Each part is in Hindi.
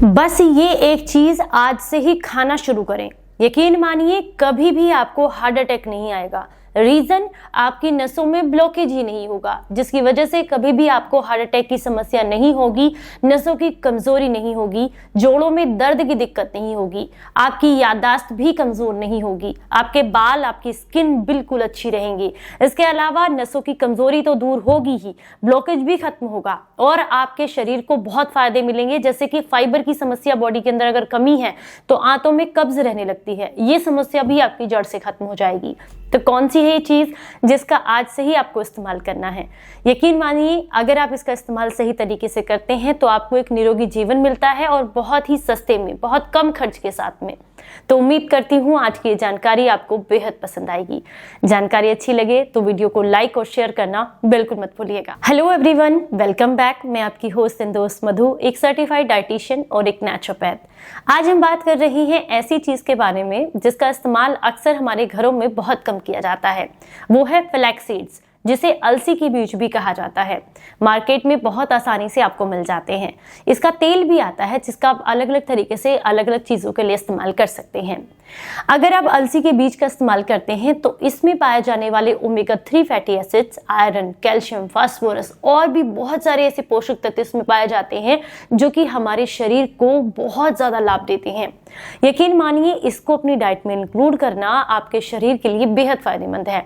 बस ये एक चीज आज से ही खाना शुरू करें, यकीन मानिए कभी भी आपको हार्ट अटैक नहीं आएगा। रीजन, आपकी नसों में ब्लॉकेज ही नहीं होगा, जिसकी वजह से कभी भी आपको हार्ट अटैक की समस्या नहीं होगी, नसों की कमजोरी नहीं होगी, जोड़ों में दर्द की दिक्कत नहीं होगी, आपकी याददाश्त भी कमजोर नहीं होगी, आपके बाल, आपकी स्किन बिल्कुल अच्छी रहेंगी। इसके अलावा नसों की कमजोरी तो दूर होगी ही, ब्लॉकेज भी खत्म होगा और आपके शरीर को बहुत फायदे मिलेंगे। जैसे कि फाइबर की समस्या बॉडी के अंदर अगर कमी है तो आंतों में कब्ज रहने लगती है, ये समस्या भी आपकी जड़ से खत्म हो जाएगी। तो कौन सी है ये चीज जिसका आज से ही आपको इस्तेमाल करना है? यकीन मानिए अगर आप इसका इस्तेमाल सही तरीके से करते हैं तो आपको एक निरोगी जीवन मिलता है और बहुत ही सस्ते में, बहुत कम खर्च के साथ में। तो उम्मीद करती हूँ आज की ये जानकारी आपको बेहद पसंद आएगी। जानकारी अच्छी लगे तो वीडियो को लाइक और शेयर करना बिल्कुल मत भूलिएगा। Hello everyone, welcome back. मैं आपकी होस्ट एंड दोस्त मधु, एक सर्टिफाइड डाइटिशियन और एक नेचुरोपैथ। आज हम बात कर रहे हैं ऐसी चीज के बारे में जिसका इस्तेमाल अक्सर हमारे घरों में बहुत कम किया जाता है। वो है फ्लैक्स सीड्स, जिसे अलसी के बीज भी कहा जाता है। मार्केट में बहुत आसानी से आपको मिल जाते हैं। इसका तेल भी आता है जिसका आप अलग अलग तरीके से अलग अलग चीज़ों के लिए इस्तेमाल कर सकते हैं। अगर आप अलसी के बीज का इस्तेमाल करते हैं तो इसमें पाए जाने वाले omega 3 fatty acids, iron, calcium, phosphorus और भी बहुत सारे ऐसे पोषक तत्व इसमें पाए जाते हैं जो कि हमारे शरीर को बहुत ज़्यादा लाभ देते हैं। यकीन मानिए इसको अपनी डाइट में इंक्लूड करना आपके शरीर के लिए बेहद फायदेमंद है।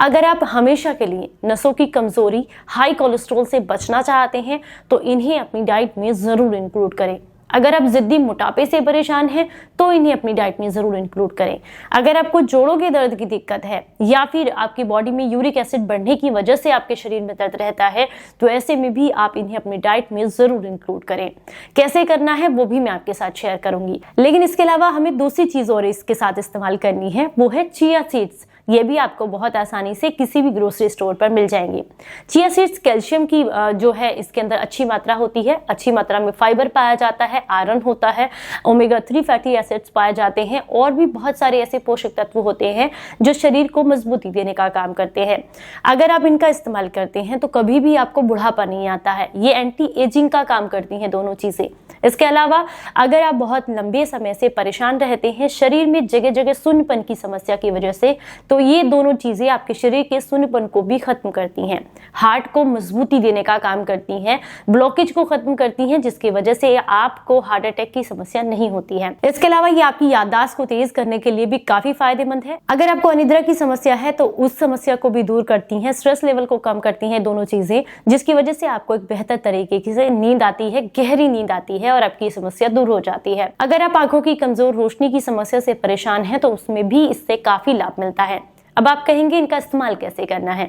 अगर आप हमेशा के लिए नसों की कमजोरी, हाई कोलेस्ट्रॉल से बचना चाहते हैं तो इन्हें अपनी डाइट में जरूर इंक्लूड करें। अगर आप जिद्दी मोटापे से परेशान हैं तो इन्हें अपनी डाइट में जरूर इंक्लूड करें। अगर आपको जोड़ों के दर्द की दिक्कत है या फिर आपकी बॉडी में यूरिक एसिड बढ़ने की वजह से आपके शरीर में दर्द रहता है तो ऐसे में भी आप इन्हें अपनी डाइट में जरूर इंक्लूड करें। कैसे करना है वो भी मैं आपके साथ शेयर करूंगी। लेकिन इसके अलावा हमें दूसरी चीज और इसके साथ इस्तेमाल करनी है, वो है चिया सीड्स। ये भी आपको बहुत आसानी से किसी भी ग्रोसरी स्टोर पर मिल जाएंगे। चिया सीड्स कैल्शियम की जो है इसके अंदर अच्छी मात्रा होती है, अच्छी मात्रा में फाइबर पाया जाता है, आयरन होता है, ओमेगा 3 फैटी एसिड्स पाए जाते हैं और भी बहुत सारे ऐसे पोषक तत्व होते हैं जो शरीर को मजबूती देने का काम करते हैं। अगर आप इनका इस्तेमाल करते हैं तो कभी भी आपको बुढ़ापा नहीं आता है। ये एंटी एजिंग का काम करती हैं दोनों चीजें। इसके अलावा अगर आप बहुत लंबे समय से परेशान रहते हैं शरीर में जगह जगह सुन्नपन की समस्या की वजह से, तो ये दोनों चीजें आपके शरीर के सुन्नपन को भी खत्म करती हैं, हार्ट को मजबूती देने का काम करती हैं, ब्लॉकेज को खत्म करती हैं, जिसकी वजह से आपको हार्ट अटैक की समस्या नहीं होती है। इसके अलावा ये आपकी याददाश्त को तेज करने के लिए भी काफी फायदेमंद है। अगर आपको अनिद्रा की समस्या है तो उस समस्या को भी दूर करती हैं, स्ट्रेस लेवल को कम करती हैं दोनों चीजें, जिसकी वजह से आपको एक बेहतर तरीके से नींद आती है, गहरी नींद आती है और आपकी समस्या दूर हो जाती है। अगर आप आंखों की कमजोर रोशनी की समस्या से परेशान हैं तो उसमें भी इससे काफी लाभ मिलता है। अब आप कहेंगे इनका इस्तेमाल कैसे करना है?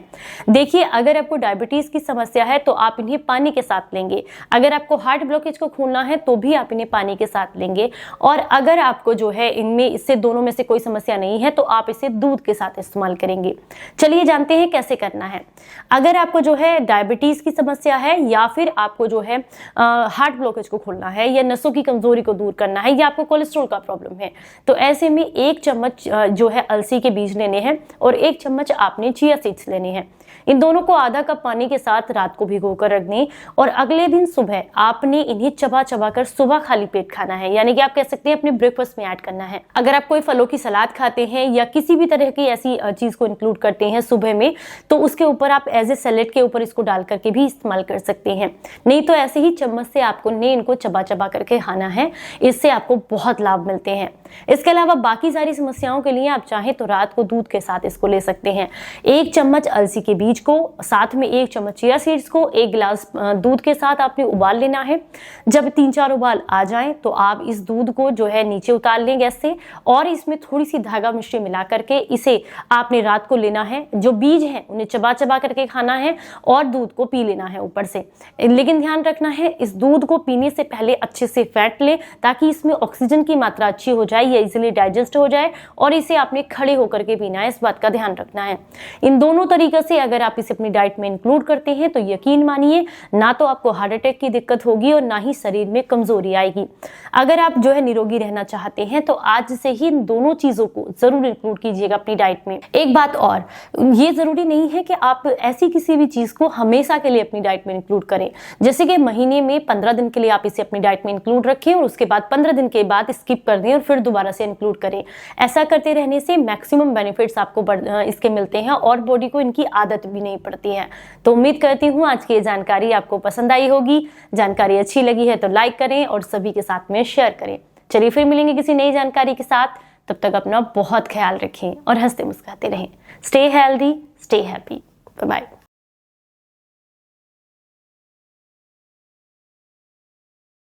देखिए, अगर आपको डायबिटीज की समस्या है तो आप इन्हें पानी के साथ लेंगे। अगर आपको हार्ट ब्लॉकेज को खोलना है तो भी आप इन्हें पानी के साथ लेंगे। और अगर आपको जो है इनमें इससे दोनों में से कोई समस्या नहीं है तो आप इसे दूध के साथ इस्तेमाल करेंगे। चलिए जानते हैं कैसे करना है। अगर आपको जो है डायबिटीज की समस्या है या फिर आपको जो है हार्ट ब्लॉकेज को खोलना है या नसों की कमजोरी को दूर करना है या आपको कोलेस्ट्रॉल का प्रॉब्लम है तो ऐसे में 1 चम्मच जो है अलसी के बीज लेने हैं और 1 चम्मच आपने चिया सीड्स लेने हैं। इन दोनों को आधा कप पानी के साथ रात को भिगोकर रख दें और अगले दिन सुबह आपने इन्हें चबा चबा कर सुबह खाली पेट खाना है, यानी कि आप कह सकते हैं अपने ब्रेकफास्ट में ऐड करना है। अगर आप कोई फलों की सलाद खाते हैं या किसी भी तरह की ऐसी चीज को इंक्लूड करते हैं सुबह में तो उसके ऊपर आप एज ए सैलेड के ऊपर इसको डाल करके भी इस्तेमाल कर सकते हैं। नहीं तो ऐसे ही चम्मच से आपको ने इनको चबा चबा करके खाना है, इससे आपको बहुत लाभ मिलते हैं। इसके अलावा बाकी सारी समस्याओं के लिए आप चाहें तो रात को दूध के साथ इसको ले सकते हैं। 1 चम्मच अलसी के बीज को साथ में 1 चम्मच चिया सीड्स को 1 गिलास दूध के साथ आपने उबाल लेना है। जब 3-4 उबाल आ जाएं तो आप इस दूध को जो है नीचे उतार लें गैस से और इसमें थोड़ी सी धागा मिश्री मिला करके इसे आपने रात को लेना है। जो बीज हैं उन्हें चबा चबा करके खाना है और दूध को पी लेना है ऊपर से। लेकिन ध्यान रखना है इस दूध को पीने से पहले अच्छे से फैट लें ताकि इसमें ऑक्सीजन की मात्रा अच्छी हो जाए, ये इजीली डाइजेस्ट हो जाए और इसे आपने खड़े होकर के पीना है, इस बात बात का ध्यान रखना है। इन दोनों तरीके से अगर आप इसे अपनी डाइट में इंक्लूड करते हैं तो यकीन मानिए ना तो आपको हार्ट अटैक की दिक्कत होगी और ना ही शरीर में कमजोरी आएगी। अगर आप जो है निरोगी रहना चाहते हैं तो आज से ही इन दोनों चीजों को जरूर इंक्लूड कीजिएगा अपनी डाइट में। एक बात और, ये जरूरी नहीं है कि आप ऐसी किसी भी चीज को हमेशा के लिए अपनी डाइट में इंक्लूड करें। जैसे कि महीने में 15 दिन के लिए आप इसे अपनी डाइट में इंक्लूड रखें और उसके बाद 15 दिन के बाद स्किप कर दें और फिर दोबारा से इंक्लूड करें। ऐसा करते रहने से मैक्सिमम बेनिफिट्स आपको इसके मिलते हैं और बॉडी को इनकी आदत भी नहीं पड़ती है। तो उम्मीद करती हूँ आज की ये जानकारी आपको पसंद आई होगी। जानकारी अच्छी लगी है तो लाइक करें और सभी के साथ में शेयर करें। चलिए फिर मिलेंगे किसी नई जानकारी के साथ। तब तक अपना बहुत ख्याल रखें और हंसते मुस्कुराते रहें। Stay healthy, stay happy. Bye bye.